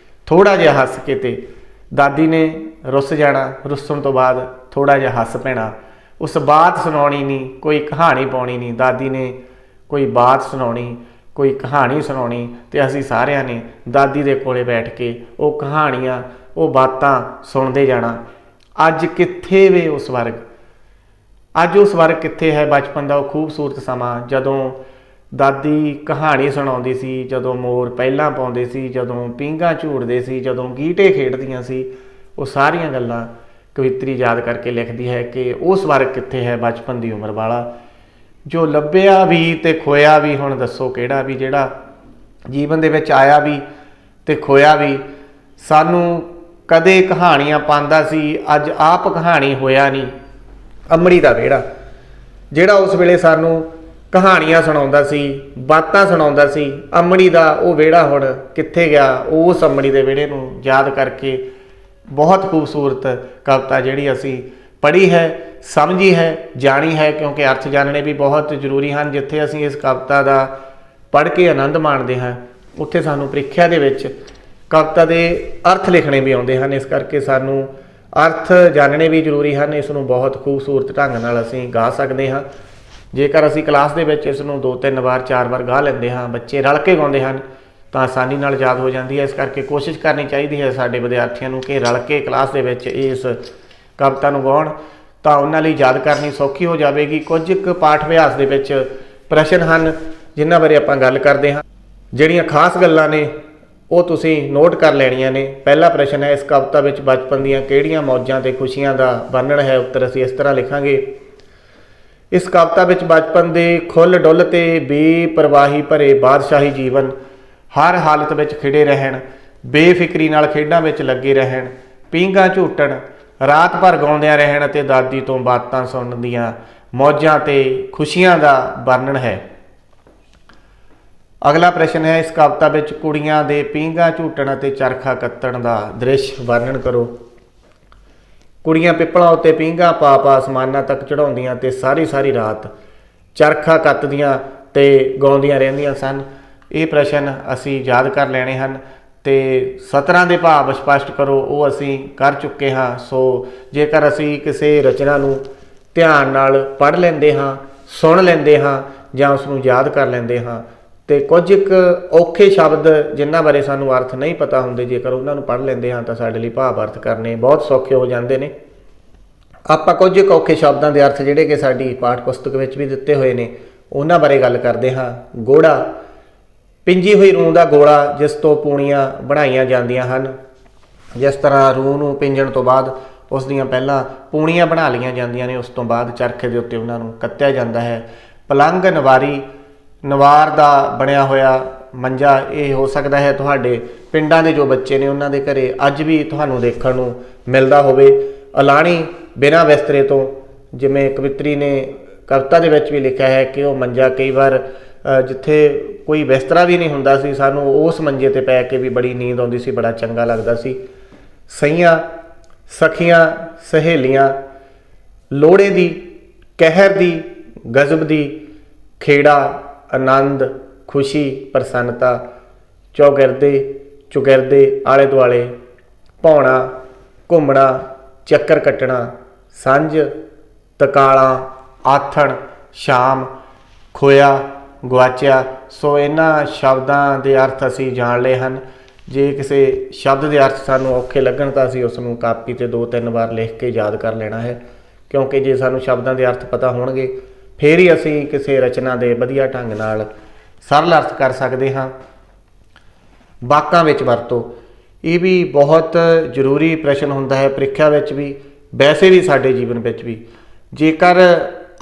B: ਥੋੜ੍ਹਾ ਜਿਹਾ ਹੱਸ ਕੇ ਤੇ ਦਾਦੀ ਨੇ ਰੁੱਸ ਜਾਣਾ। ਰੁੱਸਣ ਤੋਂ ਬਾਅਦ ਥੋੜ੍ਹਾ ਜਿਹਾ ਹੱਸ ਪੈਣਾ। ਉਸ ਬਾਤ ਸੁਣਾਉਣੀ ਨਹੀਂ, ਕੋਈ ਕਹਾਣੀ ਪਾਉਣੀ ਨਹੀਂ। ਦਾਦੀ ਨੇ ਕੋਈ ਬਾਤ ਸੁਣਾਉਣੀ, ਕੋਈ ਕਹਾਣੀ ਸੁਣਾਉਣੀ ਤੇ ਅਸੀਂ ਸਾਰਿਆਂ ਨੇ ਦਾਦੀ ਦੇ ਕੋਲੇ ਬੈਠ ਕੇ ਉਹ ਕਹਾਣੀਆਂ, ਉਹ ਬਾਤਾਂ ਸੁਣਦੇ ਜਾਣਾ। ਅੱਜ ਕਿੱਥੇ ਵੇ ਉਹ ਸਵਰਗ? ਅੱਜ ਉਹ ਸਵਰਗ ਕਿੱਥੇ ਹੈ? ਬਚਪਨ ਦਾ ਉਹ ਖੂਬਸੂਰਤ ਸਮਾਂ ਜਦੋਂ ਦਾਦੀ ਕਹਾਣੀ ਸੁਣਾਉਂਦੀ ਸੀ, ਜਦੋਂ ਮੋਰ ਪਹਿਲਾਂ ਪਾਉਂਦੇ ਸੀ, ਜਦੋਂ ਪੀਂਘਾਂ ਝੂਟਦੇ ਸੀ, ਜਦੋਂ ਗੀਟੇ ਖੇਡਦੀਆਂ ਸੀ। ਉਹ ਸਾਰੀਆਂ ਗੱਲਾਂ ਕਵਿੱਤਰੀ ਯਾਦ ਕਰਕੇ ਲਿਖਦੀ ਹੈ ਕਿ ਉਹ ਸਵਰਗ ਕਿੱਥੇ ਹੈ ਬਚਪਨ ਦੀ ਉਮਰ ਵਾਲਾ, ਜੋ ਲੱਭਿਆ ਵੀ ਤੇ ਖੋਇਆ ਵੀ। ਹੁਣ ਦੱਸੋ ਕਿਹੜਾ? ਵੀ ਜਿਹੜਾ ਜੀਵਨ ਦੇ ਵਿੱਚ ਆਇਆ ਵੀ ਤੇ ਖੋਇਆ ਵੀ। ਸਾਨੂੰ ਕਦੇ ਕਹਾਣੀਆਂ ਪਾਉਂਦਾ ਸੀ, ਅੱਜ ਆਪ ਕਹਾਣੀ ਹੋਇਆ ਨਹੀਂ। ਅਮੜੀ ਦਾ ਵਿਹੜਾ ਜਿਹੜਾ ਉਸ ਵੇਲੇ ਸਾਨੂੰ ਕਹਾਣੀਆਂ ਸੁਣਾਉਂਦਾ ਸੀ, ਬਾਤਾਂ ਸੁਣਾਉਂਦਾ ਸੀ, ਅਮੜੀ ਦਾ ਉਹ ਵਿਹੜਾ ਹੁਣ ਕਿੱਥੇ ਗਿਆ? ਉਸ ਅਮੜੀ ਦੇ ਵਿਹੜੇ ਨੂੰ ਯਾਦ ਕਰਕੇ ਬਹੁਤ ਖੂਬਸੂਰਤ ਕਵਿਤਾ ਜਿਹੜੀ ਅਸੀਂ ਪੜ੍ਹੀ ਹੈ, ਸਮਝੀ ਹੈ, ਜਾਣੀ ਹੈ, ਕਿਉਂਕਿ ਅਰਥ ਜਾਣਨੇ ਵੀ ਬਹੁਤ ਜ਼ਰੂਰੀ ਹਨ। ਜਿੱਥੇ ਅਸੀਂ ਇਸ ਕਵਿਤਾ ਦਾ ਪੜ੍ਹ ਕੇ ਆਨੰਦ ਮਾਣਦੇ ਹਾਂ ਉੱਥੇ ਸਾਨੂੰ ਪ੍ਰੀਖਿਆ ਦੇ ਵਿੱਚ ਕਵਿਤਾ ਦੇ ਅਰਥ ਲਿਖਣੇ ਵੀ ਆਉਂਦੇ ਹਨ। ਇਸ ਕਰਕੇ ਸਾਨੂੰ ਅਰਥ ਜਾਣਨੇ ਵੀ ਜ਼ਰੂਰੀ ਹਨ। ਇਸ ਨੂੰ ਬਹੁਤ ਖੂਬਸੂਰਤ ਢੰਗ ਨਾਲ ਅਸੀਂ ਗਾ ਸਕਦੇ ਹਾਂ। ਜੇਕਰ ਅਸੀਂ ਕਲਾਸ ਦੇ ਵਿੱਚ ਇਸ ਨੂੰ 2-3 ਵਾਰ 4 ਵਾਰ ਗਾ ਲੈਂਦੇ ਹਾਂ, ਬੱਚੇ ਰਲ ਕੇ ਗਾਉਂਦੇ ਹਨ ਤਾਂ ਆਸਾਨੀ ਨਾਲ ਯਾਦ ਹੋ ਜਾਂਦੀ ਹੈ। ਇਸ ਕਰਕੇ ਕੋਸ਼ਿਸ਼ ਕਰਨੀ ਚਾਹੀਦੀ ਹੈ ਸਾਡੇ ਵਿਦਿਆਰਥੀਆਂ ਨੂੰ ਕਿ ਰਲ ਕੇ ਕਲਾਸ ਦੇ ਵਿੱਚ ਇਸ ਕਵਿਤਾ ਨੂੰ ਗਾਉਣ ਤਾਂ ਉਹਨਾਂ ਲਈ ਯਾਦ ਕਰਨੀ ਸੌਖੀ ਹੋ ਜਾਵੇਗੀ। ਕੁਝ ਕੁ ਪਾਠ ਅਭਿਆਸ ਦੇ ਵਿੱਚ ਪ੍ਰਸ਼ਨ ਹਨ ਜਿਨ੍ਹਾਂ ਬਾਰੇ ਆਪਾਂ ਗੱਲ ਕਰਦੇ ਹਾਂ। ਜਿਹੜੀਆਂ ਖਾਸ ਗੱਲਾਂ ਨੇ ਉਹ ਤੁਸੀਂ ਨੋਟ ਕਰ ਲੈਣੀਆਂ ਨੇ। ਪਹਿਲਾ ਪ੍ਰਸ਼ਨ ਹੈ, ਇਸ ਕਵਿਤਾ ਵਿੱਚ ਬਚਪਨ ਦੀਆਂ ਕਿਹੜੀਆਂ ਮੌਜਾਂ ਤੇ ਖੁਸ਼ੀਆਂ ਦਾ ਵਰਣਨ ਹੈ? ਉੱਤਰ ਅਸੀਂ ਇਸ ਤਰ੍ਹਾਂ ਲਿਖਾਂਗੇ। ਇਸ ਕਵਿਤਾ ਵਿੱਚ ਬਚਪਨ ਦੇ ਖੁੱਲ੍ਹ ਡੁੱਲ ਤੇ ਬੇਪਰਵਾਹੀ ਭਰੇ ਬਾਦਸ਼ਾਹੀ ਜੀਵਨ, ਹਰ ਹਾਲਤ ਵਿੱਚ ਖਿੜੇ ਰਹਿਣ, ਬੇਫਿਕਰੀ ਨਾਲ ਖੇਡਾਂ ਵਿੱਚ ਲੱਗੇ ਰਹਿਣ, ਪੀਂਘਾਂ ਝੂਟਣ, ਰਾਤ ਭਰ ਗਾਉਂਦਿਆਂ ਰਹਿਣ ਅਤੇ ਦਾਦੀ ਤੋਂ ਬਾਤਾਂ ਸੁਣਨ ਦੀਆਂ ਮੌਜਾਂ ਤੇ ਖੁਸ਼ੀਆਂ ਦਾ ਵਰਣਨ ਹੈ। ਅਗਲਾ ਪ੍ਰਸ਼ਨ ਹੈ, ਇਸ ਕਵਿਤਾ ਵਿੱਚ ਕੁੜੀਆਂ ਦੇ ਪੀਂਘਾਂ ਝੂਟਣ ਅਤੇ ਚਰਖਾ ਕੱਤਣ ਦਾ ਦ੍ਰਿਸ਼ ਵਰਣਨ ਕਰੋ। ਕੁੜੀਆਂ ਪਿੱਪਲਾਂ ਉੱਤੇ ਪੀਂਘਾਂ ਪਾ ਅਸਮਾਨਾਂ ਤੱਕ ਚੜ੍ਹਾਉਂਦੀਆਂ ਤੇ ਸਾਰੀ ਰਾਤ ਚਰਖਾ ਕੱਤਦੀਆਂ ਤੇ ਗਾਉਂਦੀਆਂ ਰਹਿੰਦੀਆਂ ਸਨ। ਇਹ ਪ੍ਰਸ਼ਨ ਅਸੀਂ ਯਾਦ ਕਰ ਲੈਣੇ ਹਨ ਤੇ ਸਤਰਾਂ ਦੇ ਭਾਵ ਸਪਸ਼ਟ ਕਰੋ, ਉਹ ਅਸੀਂ ਕਰ ਚੁੱਕੇ ਹਾਂ। ਸੋ ਜੇਕਰ ਅਸੀਂ ਕਿਸੇ ਰਚਨਾ ਨੂੰ ਧਿਆਨ ਨਾਲ ਪੜ੍ਹ ਲੈਂਦੇ ਹਾਂ, ਸੁਣ ਲੈਂਦੇ ਹਾਂ ਜਾਂ ਉਸ ਨੂੰ ਯਾਦ ਕਰ ਲੈਂਦੇ ਹਾਂ ਤੇ ਕੁਝ ਕੁ ਔਖੇ ਸ਼ਬਦ ਜਿਨ੍ਹਾਂ ਬਾਰੇ ਸਾਨੂੰ ਅਰਥ ਨਹੀਂ ਪਤਾ ਹੁੰਦੇ, ਜੇਕਰ ਉਹਨਾਂ ਨੂੰ ਪੜ੍ਹ ਲੈਂਦੇ ਹਾਂ ਤਾਂ ਸਾਡੇ ਲਈ ਭਾਵ ਅਰਥ ਕਰਨੇ ਬਹੁਤ ਸੌਖੇ ਹੋ ਜਾਂਦੇ ਨੇ। ਆਪਾਂ ਕੁਝ ਕੁ ਔਖੇ ਸ਼ਬਦਾਂ ਦੇ ਅਰਥ ਜਿਹੜੇ ਕਿ ਸਾਡੀ ਪਾਠ ਪੁਸਤਕ ਵਿੱਚ ਵੀ ਦਿੱਤੇ ਹੋਏ ਨੇ ਉਹਨਾਂ ਬਾਰੇ ਗੱਲ ਕਰਦੇ ਹਾਂ। ਗੋੜਾ, ਪਿੰਜੀ ਹੋਈ ਰੂੰ ਦਾ ਗੋਲਾ ਜਿਸ ਤੋਂ ਪੂਣੀਆਂ ਬਣਾਈਆਂ ਜਾਂਦੀਆਂ ਹਨ। ਜਿਸ ਤਰ੍ਹਾਂ ਰੂੰ ਨੂੰ ਪਿੰਜਣ ਤੋਂ ਬਾਅਦ ਉਸ ਦੀਆਂ ਪਹਿਲਾਂ ਪੂਣੀਆਂ ਬਣਾ ਲਈਆਂ ਜਾਂਦੀਆਂ ਨੇ, ਉਸ ਤੋਂ ਬਾਅਦ ਚਰਖੇ ਦੇ ਉੱਤੇ ਉਹਨਾਂ ਨੂੰ ਕੱਤਿਆ ਜਾਂਦਾ ਹੈ। ਪਲੰਘ, ਨਵਾਰੀ, ਨਵਾਰ ਦਾ ਬਣਿਆ ਹੋਇਆ ਮੰਜਾ, ਇਹ ਹੋ ਸਕਦਾ ਹੈ ਤੁਹਾਡੇ ਪਿੰਡਾਂ ਦੇ ਜੋ ਬੱਚੇ ਨੇ ਉਹਨਾਂ ਦੇ ਘਰੇ ਅੱਜ ਵੀ ਤੁਹਾਨੂੰ ਦੇਖਣ ਨੂੰ ਮਿਲਦਾ ਹੋਵੇ। ਅਲਾਣੀ, ਬਿਨਾਂ ਬਿਸਤਰੇ ਤੋਂ, ਜਿਵੇਂ ਕਵਿੱਤਰੀ ਨੇ ਕਵਿਤਾ ਦੇ ਵਿੱਚ ਵੀ ਲਿਖਿਆ ਹੈ ਕਿ ਉਹ ਮੰਜਾ ਕਈ ਵਾਰ ਜਿੱਥੇ ਕੋਈ ਬਿਸਤਰਾ ਵੀ ਨਹੀਂ ਹੁੰਦਾ ਸੀ, ਸਾਨੂੰ ਉਸ ਮੰਜੇ 'ਤੇ ਪੈ ਕੇ ਵੀ ਬੜੀ ਨੀਂਦ ਆਉਂਦੀ ਸੀ, ਬੜਾ ਚੰਗਾ ਲੱਗਦਾ ਸੀ। ਸਈਆਂ, ਸਖੀਆਂ, ਸਹੇਲੀਆਂ, ਲੋੜੇ ਦੀ, ਕਹਿਰ ਦੀ, ਗਜ਼ਬ ਦੀ, ਖੇੜਾ, ਆਨੰਦ, ਖੁਸ਼ੀ, ਪ੍ਰਸੰਨਤਾ, ਚੌਗਿਰਦੇ, ਚੁਗਿਰਦੇ, ਆਲੇ ਦੁਆਲੇ, ਭਾਉਣਾ, ਘੁੰਮਣਾ, ਚੱਕਰ ਕੱਟਣਾ, ਸੰਝ, ਤਕਾਲਾ, ਆਥਣ, ਸ਼ਾਮ, ਖੋਇਆ, ਗੁਆਚਿਆ। ਸੋ ਇਹਨਾਂ ਸ਼ਬਦਾਂ ਦੇ ਅਰਥ ਅਸੀਂ ਜਾਣ ਲਏ ਹਨ। ਜੇ ਕਿਸੇ ਸ਼ਬਦ ਦੇ ਅਰਥ ਸਾਨੂੰ ਔਖੇ ਲੱਗਣ ਤਾਂ ਅਸੀਂ ਉਸ ਨੂੰ ਕਾਪੀ 'ਤੇ 2-3 ਵਾਰ ਲਿਖ ਕੇ ਯਾਦ ਕਰ ਲੈਣਾ ਹੈ, ਕਿਉਂਕਿ ਜੇ ਸਾਨੂੰ ਸ਼ਬਦਾਂ ਦੇ ਅਰਥ ਪਤਾ ਹੋਣਗੇ ਫਿਰ ਹੀ ਅਸੀਂ ਕਿਸੇ ਰਚਨਾ ਦੇ ਵਧੀਆ ਢੰਗ ਨਾਲ ਸਰਲ ਅਰਥ ਕਰ ਸਕਦੇ ਹਾਂ। ਵਾਕਾਂ ਵਿੱਚ ਵਰਤੋ, ਇਹ ਵੀ ਬਹੁਤ ਜ਼ਰੂਰੀ ਪ੍ਰਸ਼ਨ ਹੁੰਦਾ ਹੈ ਪ੍ਰੀਖਿਆ ਵਿੱਚ ਵੀ, ਵੈਸੇ ਵੀ ਸਾਡੇ ਜੀਵਨ ਵਿੱਚ ਵੀ। ਜੇਕਰ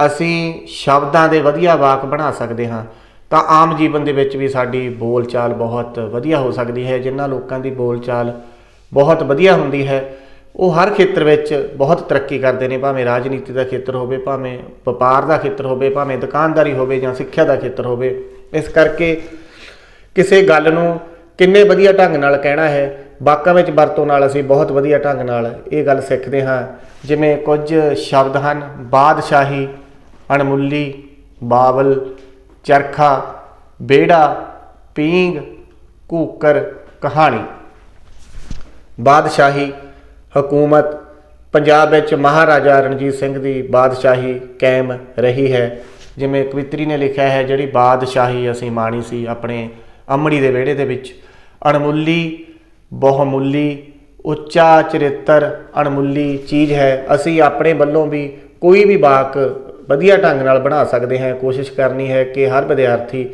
B: ਅਸੀਂ ਸ਼ਬਦਾਂ ਦੇ ਵਧੀਆ ਵਾਕ ਬਣਾ ਸਕਦੇ ਹਾਂ ਤਾਂ ਆਮ ਜੀਵਨ ਦੇ ਵਿੱਚ ਵੀ ਸਾਡੀ ਬੋਲਚਾਲ ਬਹੁਤ ਵਧੀਆ ਹੋ ਸਕਦੀ ਹੈ। ਜਿਨ੍ਹਾਂ ਲੋਕਾਂ ਦੀ ਬੋਲਚਾਲ ਬਹੁਤ ਵਧੀਆ ਹੁੰਦੀ ਹੈ ਉਹ ਹਰ ਖੇਤਰ ਵਿੱਚ ਬਹੁਤ ਤਰੱਕੀ ਕਰਦੇ ਨੇ, ਭਾਵੇਂ ਰਾਜਨੀਤੀ ਦਾ ਖੇਤਰ ਹੋਵੇ, ਭਾਵੇਂ ਵਪਾਰ ਦਾ ਖੇਤਰ ਹੋਵੇ, ਭਾਵੇਂ ਦੁਕਾਨਦਾਰੀ ਹੋਵੇ ਜਾਂ ਸਿੱਖਿਆ ਦਾ ਖੇਤਰ ਹੋਵੇ। ਇਸ ਕਰਕੇ ਕਿਸੇ ਗੱਲ ਨੂੰ ਕਿੰਨੇ ਵਧੀਆ ਢੰਗ ਨਾਲ ਕਹਿਣਾ ਹੈ, ਵਾਕਾਂ ਵਿੱਚ ਵਰਤੋਂ ਨਾਲ ਅਸੀਂ ਬਹੁਤ ਵਧੀਆ ਢੰਗ ਨਾਲ ਇਹ ਗੱਲ ਸਿੱਖਦੇ ਹਾਂ। ਜਿਵੇਂ ਕੁਝ ਸ਼ਬਦ ਹਨ, ਬਾਦਸ਼ਾਹੀ, ਅਣਮੁੱਲੀ, ਬਾਬਲ, ਚਰਖਾ, ਵਿਹੜਾ, ਪੀਂਘ, ਘੂਕਰ, ਕਹਾਣੀ। ਬਾਦਸ਼ਾਹੀ, ਹਕੂਮਤ। ਪੰਜਾਬ ਵਿੱਚ ਮਹਾਰਾਜਾ ਰਣਜੀਤ ਸਿੰਘ ਦੀ ਬਾਦਸ਼ਾਹੀ ਕਾਇਮ ਰਹੀ ਹੈ। ਜਿਵੇਂ ਕਵਿੱਤਰੀ ਨੇ ਲਿਖਿਆ ਹੈ, ਜਿਹੜੀ ਬਾਦਸ਼ਾਹੀ ਅਸੀਂ ਮਾਣੀ ਸੀ ਆਪਣੇ ਅੰਮੜੀ ਦੇ ਵਿਹੜੇ ਦੇ ਵਿੱਚ। ਅਣਮੁੱਲੀ, ਬਹੁਮੁੱਲੀ, ਉੱਚਾ ਚਰਿੱਤਰ ਅਣਮੁੱਲੀ ਚੀਜ਼ ਹੈ। ਅਸੀਂ ਆਪਣੇ ਵੱਲੋਂ ਵੀ ਕੋਈ ਵੀ ਵਾਕ ਵਧੀਆ ਢੰਗ ਨਾਲ ਬਣਾ ਸਕਦੇ ਹਾਂ। ਕੋਸ਼ਿਸ਼ ਕਰਨੀ ਹੈ ਕਿ ਹਰ ਵਿਦਿਆਰਥੀ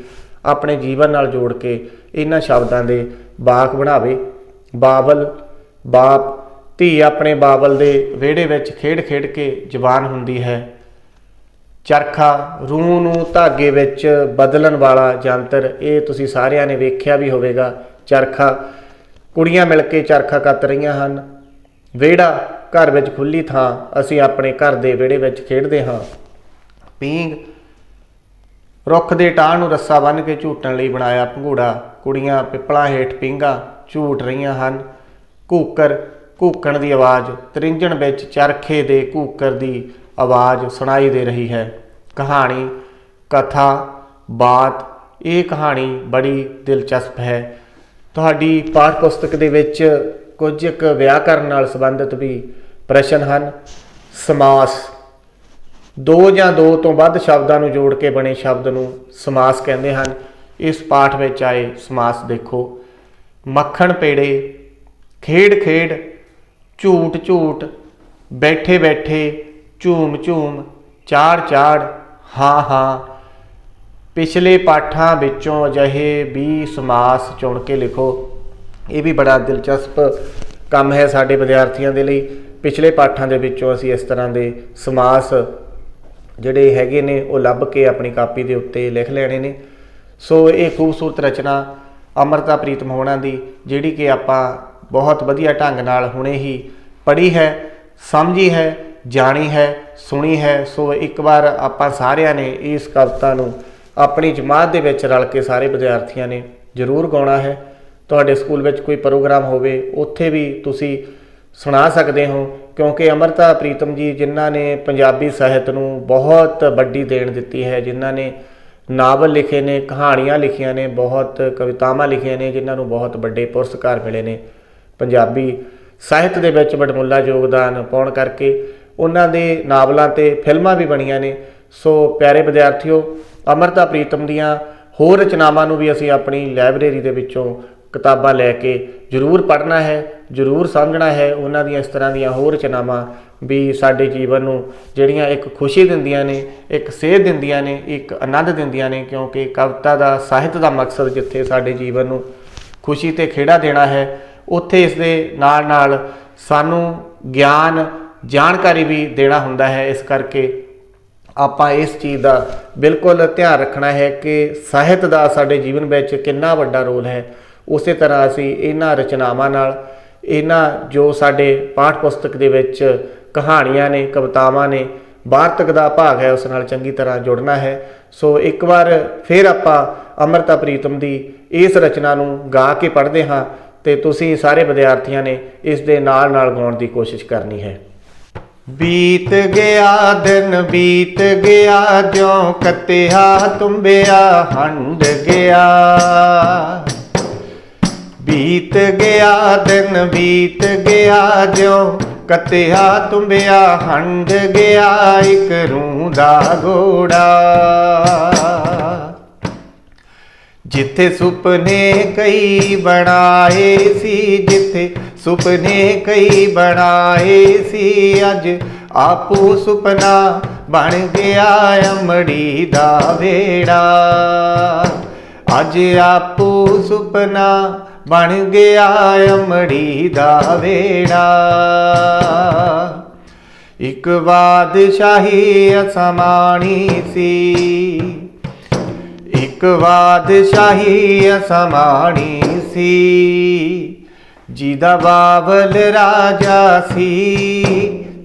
B: ਆਪਣੇ ਜੀਵਨ ਨਾਲ ਜੋੜ ਕੇ ਇਹਨਾਂ ਸ਼ਬਦਾਂ ਦੇ ਵਾਕ ਬਣਾਵੇ। ਬਾਬਲ, ਬਾਪ, ਧੀ ਆਪਣੇ ਬਾਬਲ ਦੇ ਵਿਹੜੇ ਵਿੱਚ ਖੇਡ ਖੇਡ ਕੇ ਜਵਾਨ ਹੁੰਦੀ ਹੈ। ਚਰਖਾ, ਰੂਹ ਨੂੰ ਧਾਗੇ ਵਿੱਚ ਬਦਲਣ ਵਾਲਾ ਯੰਤਰ। ਇਹ ਤੁਸੀਂ ਸਾਰਿਆਂ ਨੇ ਵੇਖਿਆ ਵੀ ਹੋਵੇਗਾ। ਚਰਖਾ, ਕੁੜੀਆਂ ਮਿਲ ਕੇ ਚਰਖਾ ਕੱਤ ਰਹੀਆਂ ਹਨ। ਵਿਹੜਾ, ਘਰ ਵਿੱਚ ਖੁੱਲ੍ਹੀ ਥਾਂ, ਅਸੀਂ ਆਪਣੇ ਘਰ ਦੇ ਵਿਹੜੇ ਵਿੱਚ ਖੇਡਦੇ ਹਾਂ। ਪੀਂਘ, ਰੁੱਖ ਦੇ ਟਾਹ ਨੂੰ ਰੱਸਾ ਬੰਨ੍ਹ ਕੇ ਝੂਟਣ ਲਈ ਬਣਾਇਆ ਭੰਗੂੜਾ। ਕੁੜੀਆਂ ਪਿੱਪਲਾਂ ਹੇਠ ਪੀਂਘਾਂ ਝੂਟ ਰਹੀਆਂ ਹਨ। ਘੂਕਰ, ਘੂਕਣ ਦੀ ਆਵਾਜ਼। ਤ੍ਰਿੰਝਣ ਵਿੱਚ ਚਰਖੇ ਦੇ ਘੂਕਰ ਦੀ ਆਵਾਜ਼ ਸੁਣਾਈ ਦੇ ਰਹੀ ਹੈ। ਕਹਾਣੀ, ਕਥਾ, ਬਾਤ। ਇਹ ਕਹਾਣੀ ਬੜੀ ਦਿਲਚਸਪ ਹੈ। ਤੁਹਾਡੀ ਪਾਠ ਪੁਸਤਕ ਦੇ ਵਿੱਚ ਕੁਝ ਇੱਕ ਵਿਆਕਰਨ ਨਾਲ ਸੰਬੰਧਿਤ ਵੀ ਪ੍ਰਸ਼ਨ ਹਨ। ਸਮਾਸ, ਦੋ ਜਾਂ ਦੋ ਤੋਂ ਵੱਧ ਸ਼ਬਦਾਂ ਨੂੰ ਜੋੜ ਕੇ ਬਣੇ ਸ਼ਬਦ ਨੂੰ ਸਮਾਸ ਕਹਿੰਦੇ ਹਨ। ਇਸ ਪਾਠ ਵਿੱਚ ਆਏ ਸਮਾਸ ਦੇਖੋ। ਮੱਖਣ ਪੇੜੇ, ਖੇਡ ਖੇਡ, ਝੂਟ ਝੂਟ, ਬੈਠੇ ਬੈਠੇ, ਝੂਮ ਝੂਮ, ਚਾੜ ਚਾੜ, ਹਾਂ ਹਾਂ। ਪਿਛਲੇ ਪਾਠਾਂ ਵਿੱਚੋਂ ਅਜਿਹੇ 20 ਸਮਾਸ ਚੁਣ ਕੇ ਲਿਖੋ। ਇਹ ਵੀ ਬੜਾ ਦਿਲਚਸਪ ਕੰਮ ਹੈ ਸਾਡੇ ਵਿਦਿਆਰਥੀਆਂ ਦੇ ਲਈ। ਪਿਛਲੇ ਪਾਠਾਂ ਦੇ ਵਿੱਚੋਂ ਅਸੀਂ ਇਸ ਤਰ੍ਹਾਂ ਦੇ ਸਮਾਸ ਜਿਹੜੇ ਹੈਗੇ ਨੇ ਉਹ ਲੱਭ ਕੇ ਆਪਣੀ ਕਾਪੀ ਦੇ ਉੱਤੇ ਲਿਖ ਲੈਣੇ ਨੇ। ਸੋ ਇਹ ਖੂਬਸੂਰਤ ਰਚਨਾ ਅੰਮ੍ਰਿਤਾ ਪ੍ਰੀਤਮ ਹੋਣਾ ਦੀ, ਜਿਹੜੀ ਕਿ ਆਪਾਂ ਬਹੁਤ ਵਧੀਆ ਢੰਗ ਨਾਲ ਹੁਣੇ ਹੀ ਪੜ੍ਹੀ ਹੈ, ਸਮਝੀ ਹੈ, ਜਾਣੀ ਹੈ, ਸੁਣੀ ਹੈ। ਸੋ ਇੱਕ ਵਾਰ ਆਪਾਂ ਸਾਰਿਆਂ ਨੇ ਇਸ ਕਵਿਤਾ ਨੂੰ ਆਪਣੀ ਜਮਾਤ ਦੇ ਵਿੱਚ ਰਲ ਕੇ ਸਾਰੇ ਵਿਦਿਆਰਥੀਆਂ ਨੇ ਜ਼ਰੂਰ ਗਾਉਣਾ ਹੈ। ਤੁਹਾਡੇ ਸਕੂਲ ਵਿੱਚ ਕੋਈ ਪ੍ਰੋਗਰਾਮ ਹੋਵੇ ਉੱਥੇ ਵੀ ਤੁਸੀਂ ਸੁਣਾ ਸਕਦੇ ਹੋ, ਕਿਉਂਕਿ ਅੰਮ੍ਰਿਤਾ ਪ੍ਰੀਤਮ ਜੀ ਜਿਨ੍ਹਾਂ ਨੇ ਪੰਜਾਬੀ ਸਾਹਿਤ ਨੂੰ ਬਹੁਤ ਵੱਡੀ ਦੇਣ ਦਿੱਤੀ ਹੈ, ਜਿਨ੍ਹਾਂ ਨੇ ਨਾਵਲ ਲਿਖੇ ਨੇ, ਕਹਾਣੀਆਂ ਲਿਖੀਆਂ ਨੇ, ਬਹੁਤ ਕਵਿਤਾਵਾਂ ਲਿਖੀਆਂ ਨੇ, ਜਿਨ੍ਹਾਂ ਨੂੰ ਬਹੁਤ ਵੱਡੇ ਪੁਰਸਕਾਰ ਮਿਲੇ ਨੇ। ਪੰਜਾਬੀ ਸਾਹਿਤ ਦੇ ਵਿੱਚ ਵਡਮੁੱਲਾ ਯੋਗਦਾਨ ਪਾਉਣ ਕਰਕੇ ਉਹਨਾਂ ਦੇ ਨਾਵਲਾਂ 'ਤੇ ਫਿਲਮਾਂ ਵੀ ਬਣੀਆਂ ਨੇ। ਸੋ ਪਿਆਰੇ ਵਿਦਿਆਰਥੀਓ, ਅੰਮ੍ਰਿਤਾ ਪ੍ਰੀਤਮ ਦੀਆਂ ਹੋਰ ਰਚਨਾਵਾਂ ਨੂੰ ਵੀ ਅਸੀਂ ਆਪਣੀ ਲਾਇਬ੍ਰੇਰੀ ਦੇ ਵਿੱਚੋਂ ਕਿਤਾਬਾਂ ਲੈ ਕੇ ਜ਼ਰੂਰ ਪੜ੍ਹਨਾ ਹੈ, ਜ਼ਰੂਰ ਸਮਝਣਾ ਹੈ। ਉਹਨਾਂ ਦੀਆਂ ਇਸ ਤਰ੍ਹਾਂ ਦੀਆਂ ਹੋਰ ਰਚਨਾਵਾਂ ਵੀ ਸਾਡੇ ਜੀਵਨ ਨੂੰ ਜਿਹੜੀਆਂ ਇੱਕ ਖੁਸ਼ੀ ਦਿੰਦੀਆਂ ਨੇ, ਇੱਕ ਸੇਧ ਦਿੰਦੀਆਂ ਨੇ, ਇੱਕ ਆਨੰਦ ਦਿੰਦੀਆਂ ਨੇ, ਕਿਉਂਕਿ ਕਵਿਤਾ ਦਾ, ਸਾਹਿਤ ਦਾ ਮਕਸਦ ਜਿੱਥੇ ਸਾਡੇ ਜੀਵਨ ਨੂੰ ਖੁਸ਼ੀ ਅਤੇ ਖੇੜਾ ਦੇਣਾ ਹੈ, ਉੱਥੇ ਇਸ ਦੇ ਨਾਲ ਨਾਲ ਸਾਨੂੰ ਗਿਆਨ, ਜਾਣਕਾਰੀ ਵੀ ਦੇਣਾ ਹੁੰਦਾ ਹੈ। ਇਸ ਕਰਕੇ ਆਪਾਂ ਇਸ ਚੀਜ਼ ਦਾ ਬਿਲਕੁਲ ਧਿਆਨ ਰੱਖਣਾ ਹੈ ਕਿ ਸਾਹਿਤ ਦਾ ਸਾਡੇ ਜੀਵਨ ਵਿੱਚ ਕਿੰਨਾ ਵੱਡਾ ਰੋਲ ਹੈ। ਉਸੇ ਤਰ੍ਹਾਂ ਅਸੀਂ ਇਹਨਾਂ ਰਚਨਾਵਾਂ ਨਾਲ, ਇਹਨਾਂ ਜੋ ਸਾਡੇ ਪਾਠ ਪੁਸਤਕ ਦੇ ਵਿੱਚ ਕਹਾਣੀਆਂ ਨੇ, ਕਵਿਤਾਵਾਂ ਨੇ, ਵਾਰਤਕ ਦਾ ਭਾਗ ਹੈ, ਉਸ ਨਾਲ ਚੰਗੀ ਤਰ੍ਹਾਂ ਜੁੜਨਾ ਹੈ। ਸੋ ਇੱਕ ਵਾਰ ਫਿਰ ਆਪਾਂ ਅੰਮ੍ਰਿਤਾ ਪ੍ਰੀਤਮ ਦੀ ਇਸ ਰਚਨਾ ਨੂੰ ਗਾ ਕੇ ਪੜ੍ਹਦੇ ਹਾਂ ਅਤੇ ਤੁਸੀਂ ਸਾਰੇ ਵਿਦਿਆਰਥੀਆਂ ਨੇ ਇਸ ਦੇ ਨਾਲ ਨਾਲ ਗਾਉਣ ਦੀ ਕੋਸ਼ਿਸ਼ ਕਰਨੀ ਹੈ। ਬੀਤ ਗਿਆ ਦਿਨ ਬੀਤ ਗਿਆ, ਜਿਉਂ ਕੱਤਿਆ ਤੁੰਬਿਆ ਹੰਡ ਗਿਆ। ਬੀਤ ਗਿਆ ਦਿਨ ਬੀਤ ਗਿਆ, ਜਿਉਂ कत्तिया तुम्बिया हंड गया एक रूंदा घोड़ा। जिथे सुपने कई बनाए सी, जिथे सुपने कई बनाए सी, अज आपू सुपना बन गया अमड़ी दा वेड़ा। अज आपू सुपना बन गया अमड़ी दा वेड़ा। एक बादशाही असमानी सी, एक बादशाही असमानी सी, जिदा बाबल राजा सी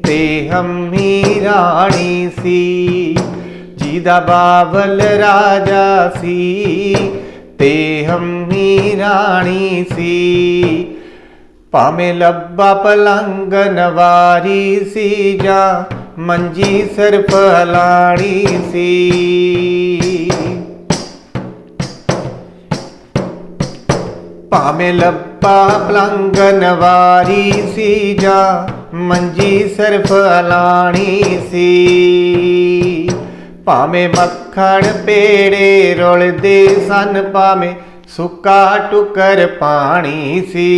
B: ते हम्मी रानी सी। जिदा बाबल राजा सी ते हम्मी रानी सी। भावें लब्बा पलंग नवारी सी, जा मंजी सिर्फ हलानी सी। भावें लब्बा पलंग नवारी सी, जा मंजी सिर्फ हलानी सी। भावें मक्खण पेड़े रुलदे सन, भावें सुक्का टुकर पानी सी।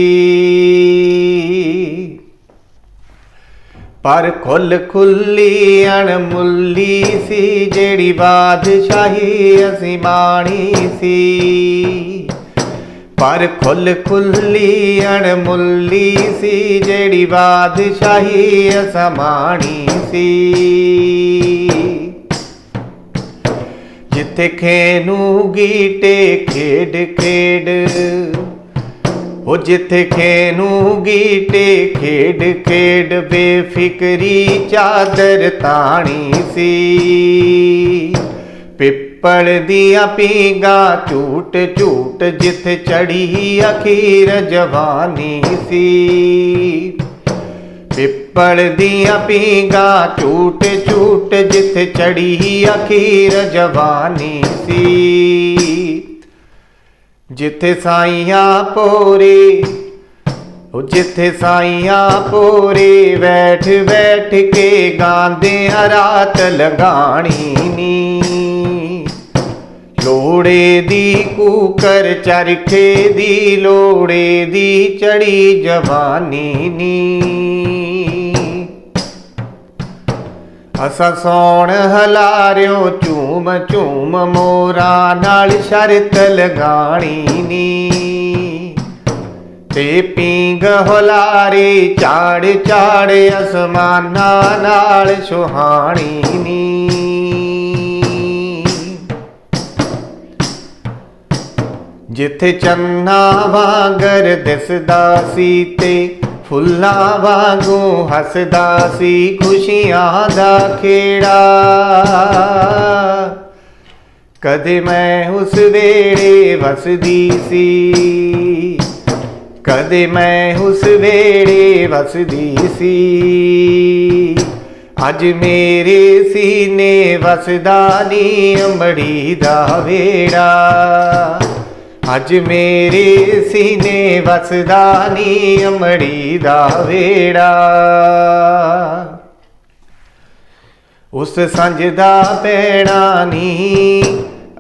B: पर खुल खुली अणमुली सी, जेड़ी बादशाही असी माणी सी। पर खुल खुली अणमुली सी, जेड़ी बादशाही असमानी सी। जिथे खेनू गीटे खेड खेड, ओ जिथे खेनू गीटे खेड खेड, बेफिक्री चादर ताणी सी। पिपल दिया पींगा झूट झूट, जिथे चढ़ी अखीर जवानी सी। पिपल दिया पींगा झूट झूट, जिथे चढ़ी अखीर जवानी सी। जिथे साइयां पोरे, जिथे साइयां पोरे बैठ बैठ के गांदे रात लगानी नी। लोड़े दी कूकर चरखे दी, लोड़े दी चढ़ी जवानी नी। असा सौण हलारियो झूम झूम, मोरा नाल शरत लगानी नी। ते पींग हुलारे चाड़ चाड़, असमाना नाल सुहानी नी। जिथे चन्ना वांगर दिसदा सी, ते फुल्लां वांगू हसदा सी, खुशियां दा खेड़ा। कदे मैं उस वेड़े वसदी सी, कदे मैं उस वेड़े वसदी सी। अज मेरे सीने वसदा नी अमड़ी दा वेड़ा। अज मेरे सीने वसदा नी अमड़ी दा वेड़ा। उस संजदा पैना नी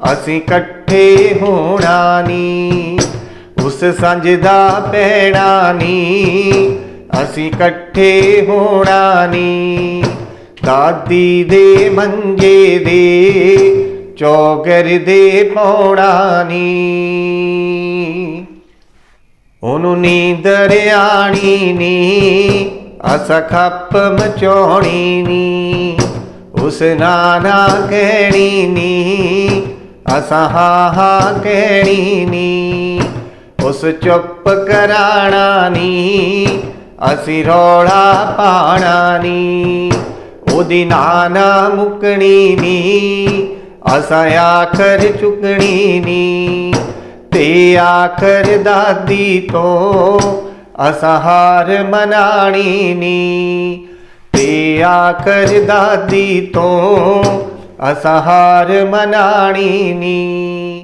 B: असी कट्ठे होना नी। उस संजदा पैना नी असी कट्ठे होना नी। दादी दे मंजे दे चौगर दे पौड़ा नी। ओनू नींदर आनी नी असा खप मचौनी नी। उस नाना कहनी नी असा हा हा कहनी नी। उस चुप कराना नी असी रौला पाना नी। ओदी नाना मुकनी नी असा आखर चुकनी नी। ते आखर दादी तो असा हार मनानी नी। ते आखर दादी तो असा हार मनानी नी।